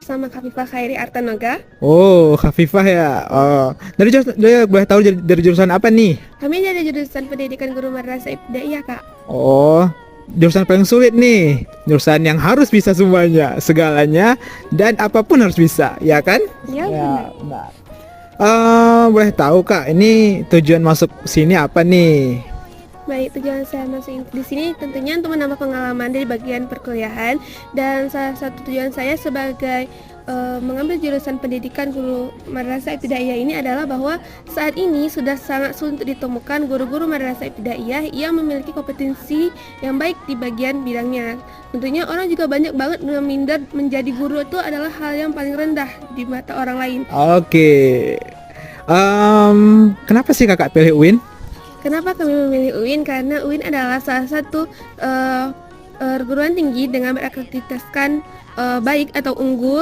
bersama Khafifah Khairi Artanoga. Oh, Khafifah ya. Oh, boleh tahu dari jurusan apa nih? Kami dari jurusan Pendidikan Guru Madrasah Ibtidaiyah, Kak. Oh, jurusan paling sulit nih. Jurusan yang harus bisa semuanya, segalanya, dan apapun harus bisa, ya kan? Ya, benar. Benar. Boleh tahu Kak, ini tujuan masuk sini apa nih? Baik, tujuan saya masuk di sini tentunya untuk menambah pengalaman dari bagian perkuliahan, dan salah satu tujuan saya sebagai mengambil jurusan pendidikan guru madrasah ibtidaiyah ini adalah bahwa saat ini sudah sangat sulit ditemukan guru-guru madrasah ibtidaiyah yang memiliki kompetensi yang baik di bagian bidangnya. Tentunya orang juga banyak banget minder menjadi guru itu adalah hal yang paling rendah di mata orang lain. Oke. Kenapa sih Kakak pilih UIN? Kenapa kami memilih UIN? Karena UIN adalah salah satu perguruan tinggi dengan berakreditaskan baik atau unggul